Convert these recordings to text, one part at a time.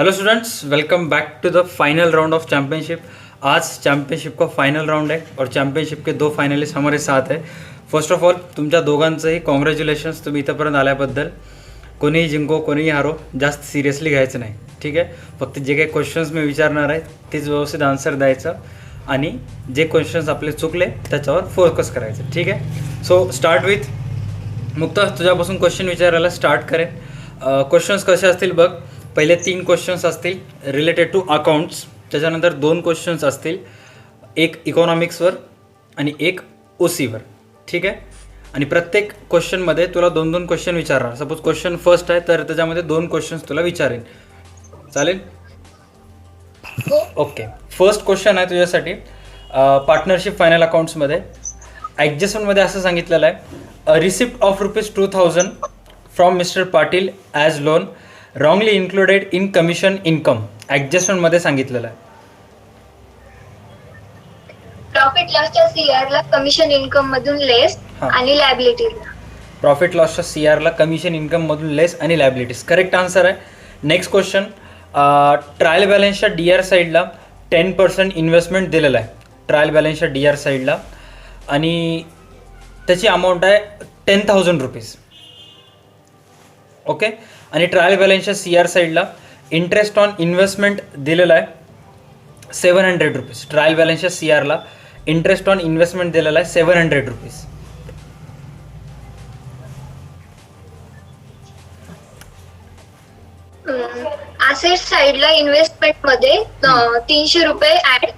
Hello students, welcome back to the final round of championship. आज championship का final round है और championship के 2 finalist हमारे साथ है। फर्स्ट ऑफ ऑल तुमच्या दोघांचंही कॉंग्रॅच्युलेशन्स, तुम्ही इथंपर्यंत आल्याबद्दल। कोणीही जिंको कोणीही हारो, जास्त सिरियसली घ्यायचं नाही, ठीक आहे। फक्त जे काही क्वेश्चन्स मी विचारणार आहे तेच व्यवस्थित आन्सर द्यायचं आणि जे क्वेश्चन्स आपले चुकले त्याच्यावर फोकस करायचं, ठीक आहे। सो स्टार्ट विथ मुक्ता, तुझ्यापासून क्वेश्चन विचारायला स्टार्ट करेन। क्वेश्चन्स कसे असतील बघ। पहिले 3 क्वेश्चन्स असतील रिलेटेड टू अकाउंट्स, त्याच्यानंतर 2 क्वेश्चन्स असतील, एक इकॉनॉमिक्सवर आणि एक ओसीवर, ठीक आहे। आणि प्रत्येक क्वेश्चनमध्ये तुला 2-2 क्वेश्चन विचारणार। सपोज क्वेश्चन फर्स्ट आहे तर त्याच्यामध्ये 2 क्वेश्चन्स तुला विचारेन, चालेल? ओके, फर्स्ट क्वेश्चन आहे तुझ्यासाठी पार्टनरशिप फायनल अकाउंट्समध्ये ॲडजस्टमेंटमध्ये असं सांगितलेलं आहे, a receipt of ₹2000 from mister Patil as loan wrongly included in commission income. ॲडजस्टमेंटमध्ये सांगितलेलं आहे प्रॉफिट लॉसच्या सीआरला कमिशन इन्कम मधून लेस आणि लायबिलिटीला। प्रॉफिट लॉसच्या सीआरला कमिशन इन्कम मधून लेस आणि लायबिलिटीज, करेक्ट आन्सर आहे। नेक्स्ट क्वेश्चन, ट्रायल बॅलन्सच्या डी आर साईडला 10% इन्व्हेस्टमेंट दिलेलं आहे, ट्रायल बॅलन्सच्या डी आर साईडला, आणि त्याची अमाऊंट आहे ₹10,000, ओके। आणि ट्रायल बॅलन्सच्या सी आर साईडला इंटरेस्ट ऑन इन्व्हेस्टमेंट दिलेला आहे ₹700। ट्रायल बॅलन्सच्या सी आरला इंटरेस्ट ऑन इन्व्हेस्टमेंट दिलेला आहे ₹700। असेट साईडला इन्व्हेस्टमेंट मध्ये ₹300 ऍड,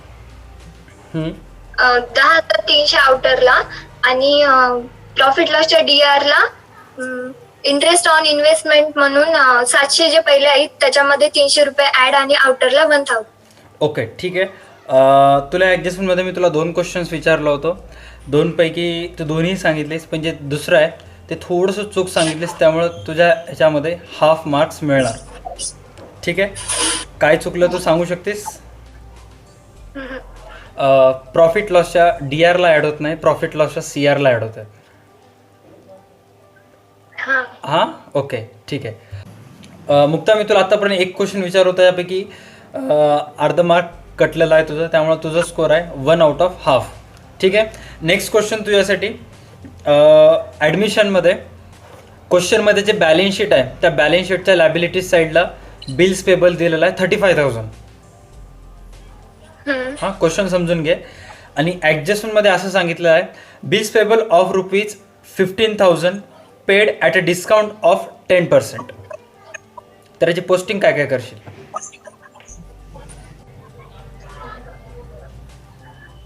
10,300 आउटरला, आणि प्रॉफिट लॉसच्या डीआरला इंटरेस्ट ऑन इन्व्हेस्टमेंट म्हणून 700 जे पहिले आहेत त्याच्यामध्ये ₹300 ऍड आणि आउटरला 1,000। ओके, ठीक आहे। तुला ॲडजस्टमेंटमध्ये मी तुला 2 क्वेश्चन्स विचारलं होतं, 2 पैकी तू दोन्ही सांगितलेस, पण जे दुसरं आहे ते थोडंसं चूक सांगितलेस, त्यामुळं तुझ्या ह्याच्यामध्ये हाफ मार्क्स मिळणार, ठीक आहे। काय चुकलं तू सांगू शकतेस? प्रॉफिट लॉसच्या डी आरला ॲड होत नाही, प्रॉफिट लॉसच्या सी आरला ॲड होत आहे। हां, ओके, ठीक आहे। मुक्ता, मी तुला आत्तापर्यंत एक क्वेश्चन विचारत होता, यापैकी अर्ध मार्क कटलेला आहे तुझं, त्यामुळे तुझा स्कोर आहे 1 आउट ऑफ हाफ, ठीक आहे। नेक्स्ट क्वेश्चन तुझ्यासाठी, ॲडमिशनमध्ये क्वेश्चनमध्ये जे बॅलन्स शीट आहे त्या बॅलन्स शीटच्या लॅबिलिटीज साईडला बिल्स पेबल दिलेला आहे 35,000। हां, क्वेश्चन समजून घे। आणि ॲडजस्टमेंटमध्ये असं सांगितलं आहे, bills payable of ₹15,000 paid at a discount of 10%। तर याची पोस्टिंग काय काय करशील?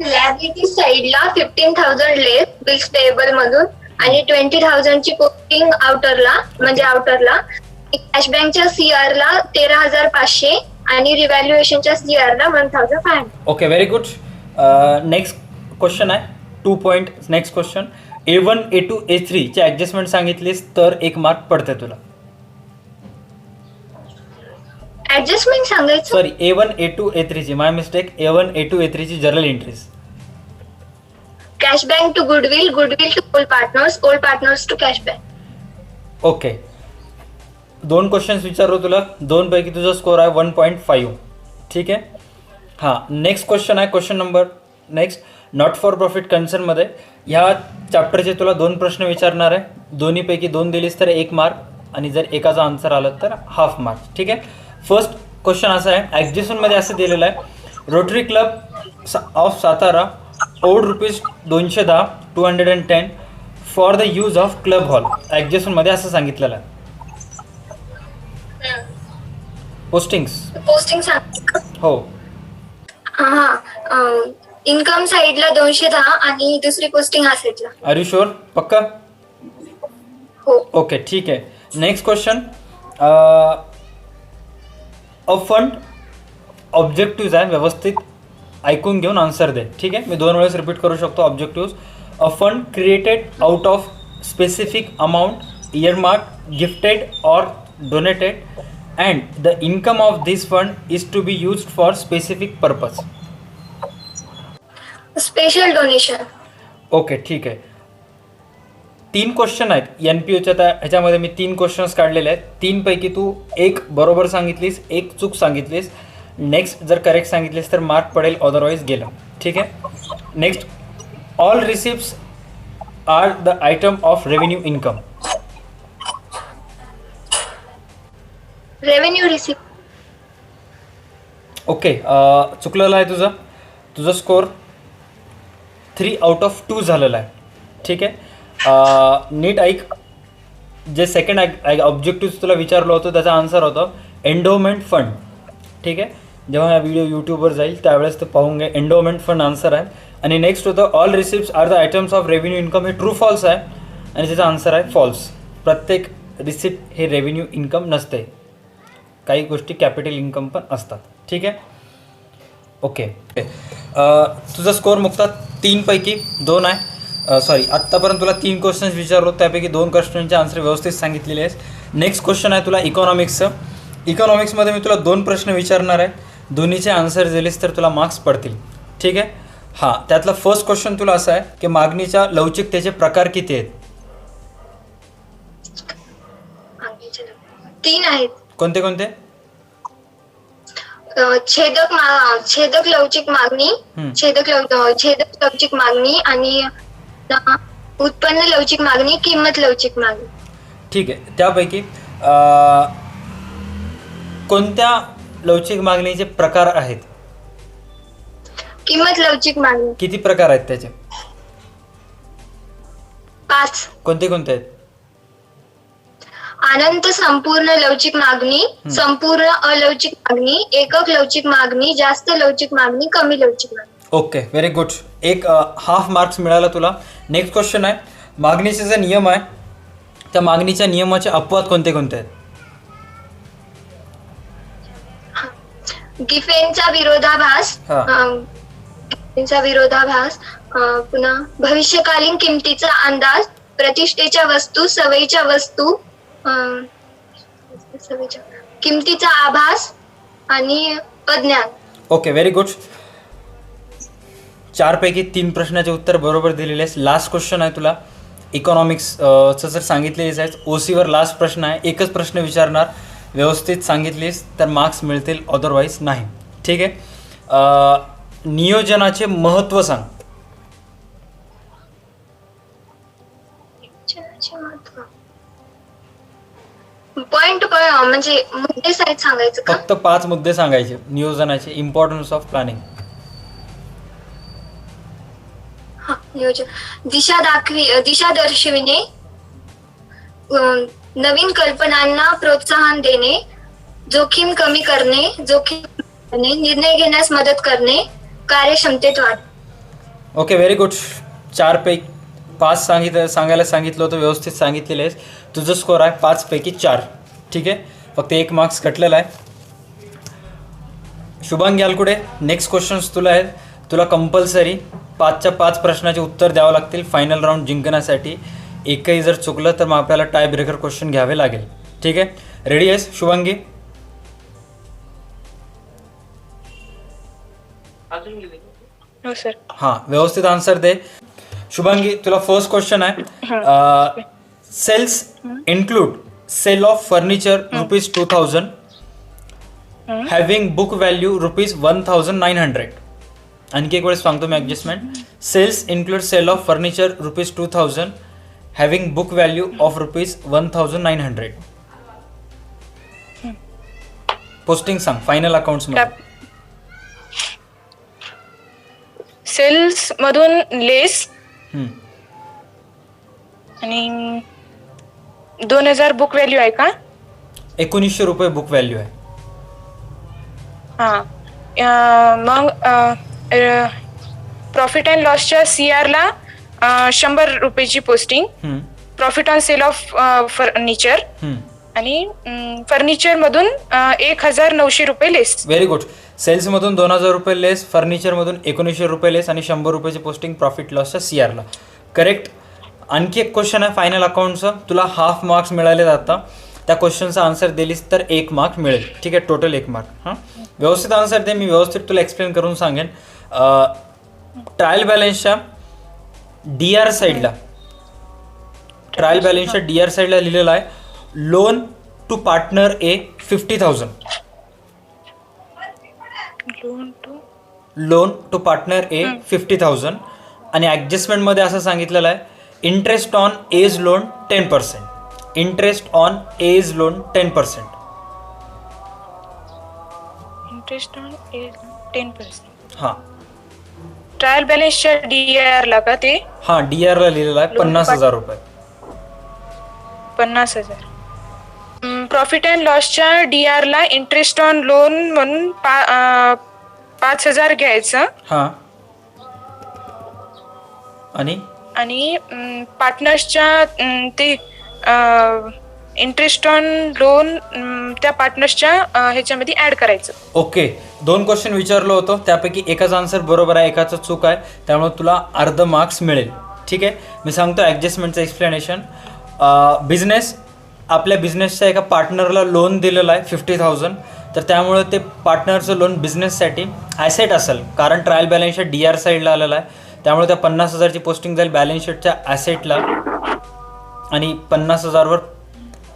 लायबिलिटी साईडला 15,000 लेस बिल्स पेएबल मधून आणि 20,000 ची पोस्टिंग आउटरला, म्हणजे आउटरला। कॅश बँकच्या सीआरला 13,500 आणि रिव्हॅल्युएशनच्या सीआरला 1,500। Okay, very good. Next question आहे 2 point. Next question, A1, A2, A3 ची ॲडजस्टमेंट सांगितलीस तर 1 मार्क पडते तुला। ॲडजस्टमेंट सांगायचं, सॉरी, A1, A2, A3 ची, माय मिस्टेक, A1, A2, A3 ची journal entries. Cash bank to goodwill, goodwill to old partners, old partners to cash bank. Okay, 2 questions विचारलो तुला, 2 पैकी तुझा स्कोर आहे 1.5, ठीक आहे। हां, नेक्स्ट क्वेश्चन आहे question number next, not for profit कन्सर्नमध्ये ह्या चॅप्टरचे तुला 2 प्रश्न विचारणार आहे, दोन्हीपैकी 2 दिलीस तर 1 मार्क, आणि जर एकाचा आन्सर आला तर हाफ मार्क, ठीक आहे। फर्स्ट क्वेश्चन असा आहे, ॲडजस्टमेंटमध्ये असं दिलेलं आहे, rotary club of Satara owed ₹210 210 for the use of club hall. ॲडजस्टमेंटमध्ये असं सांगितलेलं आहे। पोस्टिंग्स सांग। हो, हां, इन्कम साईडला 210 आणि दुसरी पोस्टिंग असेटला। Are you sure? पक्का? हो, ओके, ठीक आहे। Next question, a fund objectives आहे, व्यवस्थित ऐकून घेऊन आन्सर दे, ठीक आहे। मी 2 वेळेस रिपीट करू शकतो objectives. A fund created out of specific amount earmark gifted और donated and the income of this fund is to be used for specific purpose. Special donation. Okay, ठीक आहे। 3 क्वेश्चन आहेत NPOच्या, त्या ह्याच्यामध्ये मी 3 क्वेश्चन्स काढलेले आहेत. 3 पैकी तू एक बरोबर सांगितलीस, एक चूक सांगितलीस. नेक्स्ट जर करेक्ट सांगितलीस तर मार्क पडेल, अदरवाईज गेलं. ठीक आहे. Next, all receipts are the item of revenue income. Revenue receipt. Okay, चुकलेलं आहे तुझं स्कोअर 3 आउट ऑफ 2 झालेला आहे. ठीक आहे. नीट ऐक, जे सेकंड ऑब्जेक्टिव्ह तुला विचारलं होतं त्याचा आन्सर होतं एंडोमेंट फंड. ठीक आहे. जेव्हा हा व्हिडिओ यूट्यूबवर जाईल त्यावेळेस ते पाहून घे. एंडोमेंट फंड आन्सर आहे. आणि नेक्स्ट होतं all receipts are the items of revenue income. हे ट्रू फॉल्स आहे आणि त्याचा आन्सर आहे फॉल्स. प्रत्येक रिसिप्ट हे रेव्हेन्यू इन्कम नसते, काही गोष्टी कॅपिटल इन्कम पण असतात. ठीक आहे. ओके. तुझा स्कोअर मुक्ता 3 पैकी 2 आहे. सॉरी, आत्तापर्यंत तुला 3 क्वेश्चन्स विचारलो, त्यापैकी 2 क्वेश्चनचे आन्सर व्यवस्थित सांगितलेले आहेस. नेक्स्ट क्वेश्चन आहे तुला इकॉनॉमिक्सचं. इकॉनॉमिक्समध्ये मी तुला 2 प्रश्न विचारणार आहे. दोन्हीचे आन्सर दिलेस तर तुला मार्क्स पडतील. ठीक आहे. हां, त्यातला फर्स्ट क्वेश्चन तुला असा आहे की मागणीच्या लवचिकतेचे प्रकार किती आहेत? 3 आहेत. कोणते कोणते? छेदक लवचिक मागणी, छेदक लवचिक मागणी आणि उत्पन्न लवचिक मागणी, किंमत लवचिक मागणी. ठीक आहे. त्यापैकी कोणत्या लवचिक मागणीचे प्रकार आहेत? किंमत लवचिक मागणी. किती प्रकार आहेत त्याचे? 5. कोणते कोणते आहेत? अनंत संपूर्ण लवचिक मागणी, संपूर्ण अलवचिक मागणी, एकक लवचिक मागणी, जास्त लवचिक मागणी, कमी लवचिक मागणी. Okay, very good. एक हाफ मार्क्स मिळाला तुला. नेक्स्ट क्वेश्चन आहे, मागणीचे जे नियम आहे त्या मागणीच्या नियमाचे अपवाद कोणते कोणते आहेत? गिफेनचा विरोधाभास, पुन्हा भविष्यकालीन किमतीचा अंदाज, प्रतिष्ठेच्या वस्तू, सवयीच्या वस्तू, किमतीचा आभास आणि अज्ञान. Okay, very good. 4 पैकी 3 प्रश्नाचे उत्तर बरोबर दिलेले आहेस. लास्ट क्वेश्चन आहे तुला इकॉनॉमिक्सचं जर सांगितलेलीच आहे. OCवर लास्ट प्रश्न आहे. एकच प्रश्न विचारणार, व्यवस्थित सांगितलीस तर मार्क्स मिळतील, अदरवाईज नाही. ठीक आहे. नियोजनाचे महत्त्व सांग. पॉइंट म्हणजे मुद्दे सहित सांगायचं का? फक्त 5 मुद्दे सांगायचे नियोजनाचे. Importance of planning. नियोजन, दिशा दर्शविणे, नवीन कल्पनांना प्रोत्साहन देणे, जोखीम कमी करणे, निर्णय घेण्यास मदत करणे, कार्यक्षमतेत वाढ. Okay, very good. 4 पैकी 5 सांगायला सांगितलं होतं, व्यवस्थित सांगितलेलं आहेस. तुझं स्कोअर आहे 5 पैकी 4. ठीक आहे. फक्त 1 मार्क्स कटलेला आहे. शुभांगी यालकुडे, नेक्स्ट क्वेश्चन्स तुला आहेत. तुला कंपल्सरी 5च्या 5 प्रश्नाचे उत्तर द्यावं लागतील फायनल राऊंड जिंकण्यासाठी. एकही जर चुकलं तर मग आपल्याला टाय ब्रेकर क्वेश्चन घ्यावे लागेल. ठीक आहे. रेडी आहेस शुभांगी? हो सर. हां, व्यवस्थित आन्सर दे. शुभांगी, तुला फर्स्ट क्वेश्चन आहे. Sales include sale of furniture ₹2000 having book value ₹1900. आणखी एक वेळेस सांगतो मी adjustment. Sales include sale of furniture ₹2000 having book value of ₹1900. Posting सांग फायनल अकाउंट्स मध्ये. सेल्स मधून लेस आणि 2000 बुक व्हॅल्यू आहे का? ₹1900 बुक व्हॅल्यू आहे. मग प्रॉफिट अँड लॉसच्या CR ला ₹100 posting. Profit on sale of furniture आणि फर्निचर मधून ₹1900 लेस. Very good. सेल्स मधून ₹2000 लेस, फर्निचर मधून ₹1900 लेस आणि ₹100 पोस्टिंग प्रॉफिट लॉसच्या CR ला. करेक्ट. आणखी एक क्वेश्चन आहे फायनल अकाउंटचं. तुला हाफ मार्क्स मिळाले जातात. त्या क्वेश्चनचा आन्सर दिलीस तर 1 मार्क मिळेल. ठीक आहे, टोटल 1 मार्क. हां, व्यवस्थित आन्सर दे. मी व्यवस्थित तुला एक्सप्लेन करून सांगेन. ट्रायल बॅलन्सच्या DR साईडला ट्रायल बॅलन्सच्या DR साईडला लिहिलेलं आहे loan to partner A 50,000. Loan to partner A 50,000 आणि ॲडजस्टमेंटमध्ये असं सांगितलेलं आहे interest on as loan 10%. Interest on as loan 10%. Interest on 10%. हां ट्रायल बॅलन्सच्या DIR ला का ते? हां DRला लिहिलेलं आहे 50,000 रुपये. 50,000. प्रॉफिट अँड लॉसच्या DIR ला इंटरेस्ट ऑन लोन म्हणून 5,000 घ्यायचं. हां आणि पार्टनर्सच्या ते इंटरेस्ट ऑन लोन त्या पार्टनर्सच्या ह्याच्यामध्ये ऍड करायचं. ओके 2 क्वेश्चन विचारलं होतं त्यापैकी एकाचा आन्सर बरोबर आहे एकाचं चूक आहे त्यामुळे तुला अर्ध मार्क्स मिळेल. ठीक आहे मी सांगतो ॲडजस्टमेंटचं एक्सप्लेनेशन. बिझनेस आपल्या बिझनेसच्या एका पार्टनरला लोन दिलेलं आहे 50,000 तर त्यामुळे ते पार्टनरचं लोन बिझनेससाठी ॲसेट असेल कारण ट्रायल बॅलन्सच्या DR साईडला आलेला आहे त्यामुळे त्या 50,000ची पोस्टिंग जाईल बॅलन्स शीटच्या ॲसेटला आणि 50,000वर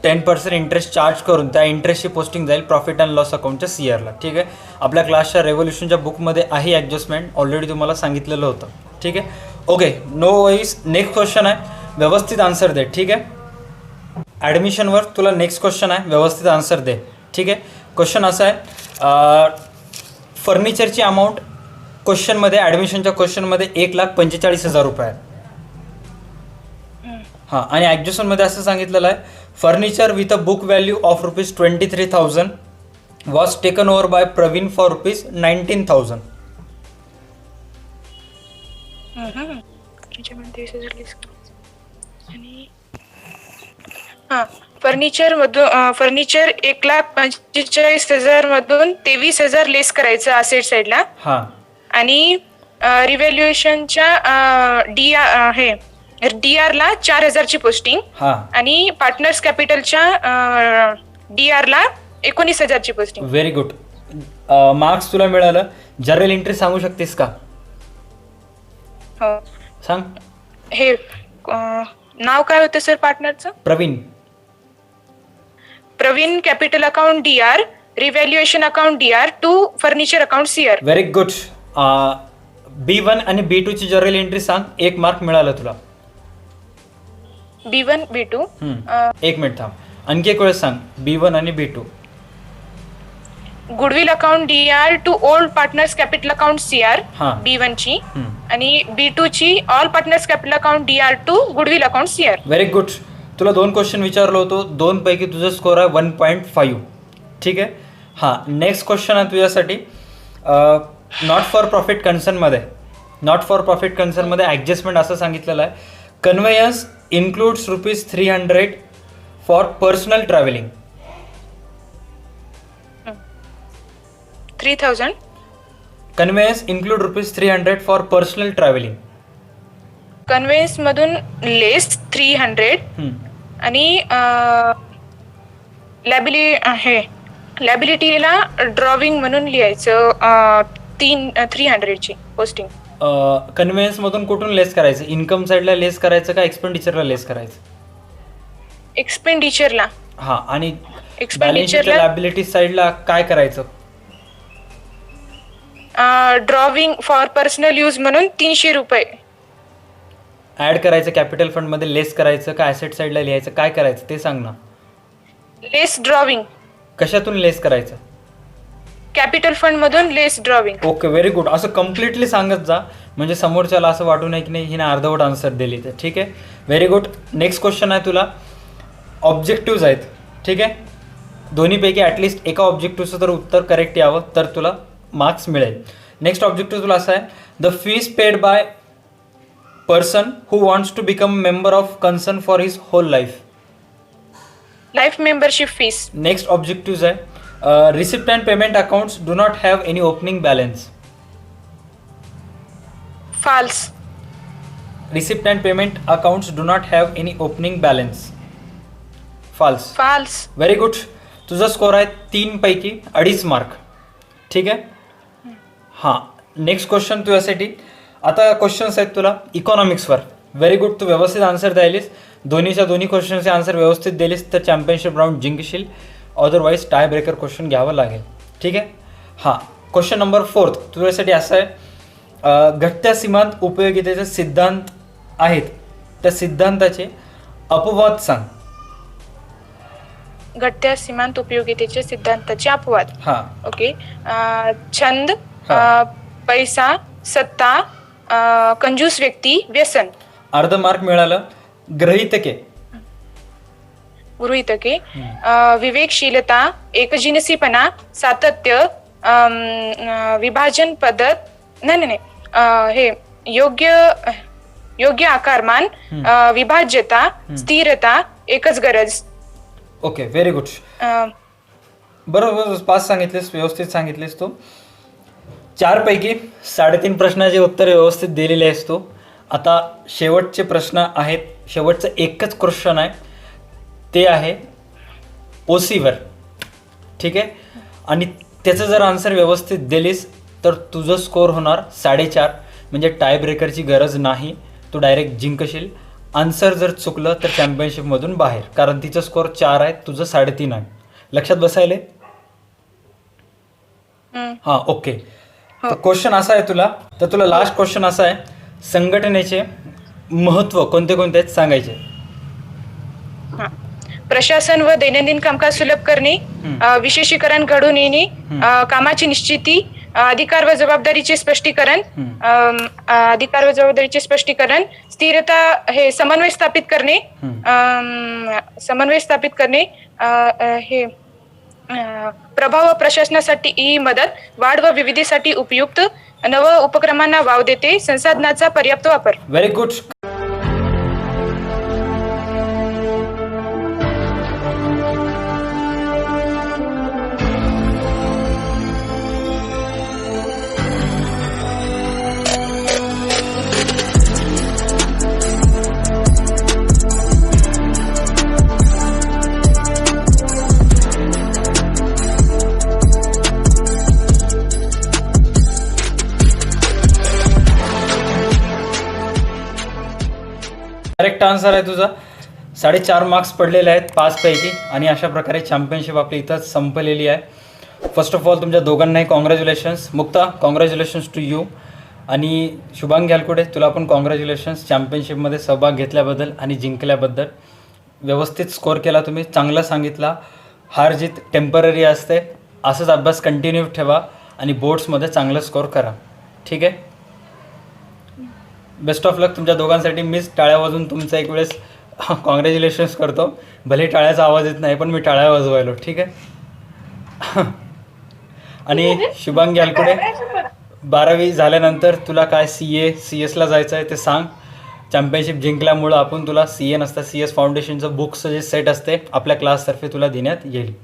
10% इंटरेस्ट चार्ज करून त्या इंटरेस्टची पोस्टिंग जाईल प्रॉफिट अँड लॉस अकाउंटच्या CRला. ठीक आहे आपल्या क्लासच्या रेव्होल्युशनच्या बुकमध्ये आहे ॲडजस्टमेंट ऑलरेडी तुम्हाला सांगितलेलं होतं. ठीक आहे okay no worries. Next question आहे व्यवस्थित आन्सर दे. ठीक आहे ॲडमिशनवर तुला नेक्स्ट क्वेश्चन आहे व्यवस्थित आन्सर दे. ठीक आहे क्वेश्चन असा आहे फर्निचरची अमाऊंट क्वेश्चनमध्ये ॲडमिशनच्या क्वेश्चनमध्ये 1,45,000 रुपये आहे. हां आणि ॲडजस्टमेंटमध्ये असं सांगितलेलं आहे furniture with a book value of ₹23,000 was taken over by Praveen for ₹19,000. Furniture 1,45,000 मधून 23,000 लेस करायचं असेट साईडला. हां आणि रिव्हॅल्युएशनच्या DIR ला 4,000ची पोस्टिंग. हां आणि पार्टनर्स कॅपिटलच्या DR ला 19,000ची पोस्टिंग. Very good. मार्क्स तुला मिळालं. जर्नल एंट्री सांगू शकतेस का? हो सांग. हे नाव काय होतं सर पार्टनरचं? Praveen capital account DR revaluation account DR to furniture account CR. Very good. B1 आणि B2 ची जर्नल एंट्री सांग. 1 मार्क मिळालं तुला. B1 B2 1 मिनिट थांब आणखी एक वेळेस सांग B1 आणि B2. Goodwill account DR to old partners capital account CR हां. B1 ची आणि B2 ची all partners capital account DR to goodwill account CR. Very good. तुला 2 क्वेश्चन विचारलं होतं 2 पैकी तुझं स्कोर आहे 1.5. ठीक आहे हां नेक्स्ट क्वेश्चन आहे तुझ्यासाठी नॉट फॉर प्रॉफिट कन्सर्नमध्ये ॲडजस्टमेंट असं सांगितलेलं आहे conveyance includes ₹300 for personal travelling. 3,000 conveyance include ₹300 for personal travelling. Conveyance मधून लेस 300 आणि लॅबिलिटीला ड्रॉविंग म्हणून लिहायचं 300ची पोस्टिंग. कन्व्हेयन्समधून कुठून लेस करायचं? इन्कम साईडला लेस करायचं का एक्सपेंडिचरला लेस करायचं? एक्सपेंडिचरला. हां आणि बॅलन्स शीटच्या लॅबिलिटी साईडला काय करायचं? ड्रॉविंग फॉर पर्सनल यूज म्हणून ₹300 ॲड करायचं कॅपिटल फंडमध्ये लेस करायचं का ॲसेट साईडला लिहायचं काय करायचं ते सांग ना. लेस ड्रॉविंग. कशातून लेस करायचं? कॅपिटल फंड मधून लेस ड्रॉविंग. Okay very good. असं कम्प्लिटली सांगत जा म्हणजे समोरच्याला असं वाटू नये की नाही हिने अर्धवट आन्सर दिली तर. ठीक आहे व्हेरी गुड. नेक्स्ट क्वेश्चन आहे तुला ऑब्जेक्टिव्ज आहेत. ठीक आहे दोन्हीपैकी ॲटलिस्ट एका ऑब्जेक्टिव्हचं तर उत्तर करेक्ट यावं तर तुला मार्क्स मिळेल. नेक्स्ट ऑब्जेक्टिव्ह तुला असं आहे the fees paid by person who wants to become member of concern for his whole life. Life membership fees. Next objective आहे receipt and payment accounts do not have any opening balance. False. Receipt and payment accounts do not have any opening balance. False. Very good. तुझा score आहे 3 पैकी 2.5 mark. ठीक आहे हां next question तुझ्यासाठी आता questions आहेत तुला इकॉनॉमिक्सवर. Very good. तू व्यवस्थित आन्सर द्यायलीस दोन्हीच्या दोन्ही क्वेश्चनचे आन्सर व्यवस्थित दिलीस तर चॅम्पियनशिप राऊंड जिंकशील, अदरवाईज टाय ब्रेकर क्वेश्चन घ्यावं लागेल. ठीक आहे. हां, क्वेश्चन नंबर 4 तुझ्यासाठी असं आहे, घटत्या सीमांत उपयोगितेचे सिद्धांत आहेत, त्या सिद्धांताचे अपवाद सांग. घटत्या सीमांत उपयोगितेचे सिद्धांताचे अपवाद. हां. ओके. छंद, हा. पैसा, सत्ता, कंजूस व्यक्ती, व्यसन. अर्ध मार्क मिळालं. गृहीतके. गृहीतके, विवेकशीलता, एकजिनसीपणा, सातत्य, विभाजन पद्धत, नाही, हे योग्य आकारमान, विभाज्यता, स्थिरता, एकच गरज. Okay, very good. बरोबर 5 सांगितलेस, व्यवस्थित सांगितलेस तू. 4 पैकी 3.5 प्रश्नाचे उत्तर व्यवस्थित दिलेले आहेस तू. आता शेवटचे प्रश्न आहेत. शेवटचं एकच क्वेश्चन आहे, ते आहे ओसीवर. ठीक आहे. आणि त्याचं जर आन्सर व्यवस्थित दिलीस तर तुझं स्कोअर होणार 4.5, म्हणजे टाय ब्रेकरची गरज नाही, तू डायरेक्ट जिंकशील. आन्सर जर चुकलं तर चॅम्पियनशिपमधून बाहेर, कारण तिचं स्कोअर 4 आहे, तुझं 3.5 आहे. लक्षात बसायले? हां, ओके. तर क्वेश्चन असा आहे तुला लास्ट क्वेश्चन असा आहे, संघटनेचे महत्त्व कोणते कोणते आहेत सांगायचे. प्रशासन व दैनंदिन कामकाज सुलभ करणे, विशेषीकरण घडून येणे, कामाची निश्चिती, अधिकार व जबाबदारीचे स्पष्टीकरण, स्थिरता, हे समन्वय स्थापित करणे, हे प्रभाव प्रशासनासाठी मदत, वाढ व विविधतेसाठी उपयुक्त, नव उपक्रमांना वाव देते, संसाधनाचा पर्याप्त वापर. Very good. करेक्ट आन्सर आहे तुझा. 4.5 मार्क्स पडलेले आहेत 5 पैकी. आणि अशा प्रकारे चॅम्पियनशिप आपली इथंच संपलेली आहे. फर्स्ट ऑफ ऑल तुमच्या दोघांनाही congratulations. Mukta, congratulations to you. आणि शुभांगी घालकुडे, तुला पण कॉंग्रॅच्युलेशन्स चॅम्पियनशिपमध्ये सहभाग घेतल्याबद्दल आणि जिंकल्याबद्दल. व्यवस्थित स्कोअर केला तुम्ही, चांगला सांगितला. हार जीत टेम्पररी असते, असंच अभ्यास कंटिन्यू ठेवा आणि बोर्ड्समध्ये चांगलं स्कोअर करा. ठीक आहे. बेस्ट ऑफ लक तुमच्या दोघांसाठी. मीच टाळ्या वाजवून तुमचा एक वेळेस कॉंग्रॅच्युलेशन्स करतो. भले टाळ्याचा आवाज येत नाही, पण मी टाळ्या वाजवायलो. ठीक आहे. आणि शुभांगी घालकुडे, 12वी झाल्यानंतर तुला काय CS ला जायचं आहे ते सांग. चॅम्पियनशिप जिंकल्यामुळं आपण तुला CA नसतं, CS फाउंडेशनचं बुक्सचं जे सेट असते आपल्या क्लासतर्फे तुला देण्यात येईल.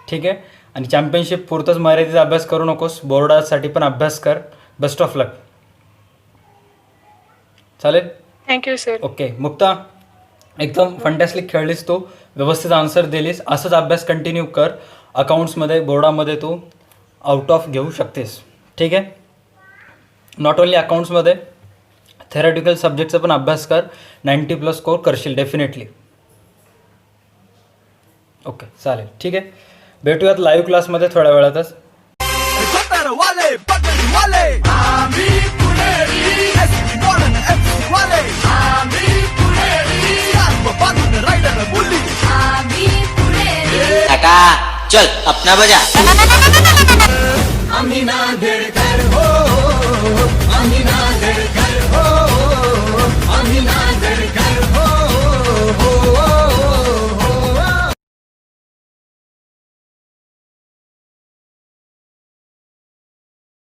ठीक आहे. आणि चॅम्पियनशिप पुरतंच मर्यादित अभ्यास करू नकोस, बोर्डासाठी पण अभ्यास कर. बेस्ट ऑफ लक. चालेल. Thank you sir. ओके. मुक्ता, एकदम फंटॅस्टिक खेळलीस तू, व्यवस्थित आन्सर दिलीस. असंच अभ्यास कंटिन्यू कर. अकाउंट्समध्ये बोर्डामध्ये तू आउट ऑफ घेऊ शकतेस. ठीक आहे. नॉट ओन्ली अकाउंट्समध्ये, थेरॅटिकल सब्जेक्टचा पण अभ्यास कर. 90+ स्कोअर करशील डेफिनेटली. ओके, चालेल. ठीक आहे. भेटूयात लाईव्ह क्लासमध्ये थोड्या वेळातच. काका चल अपना बजा.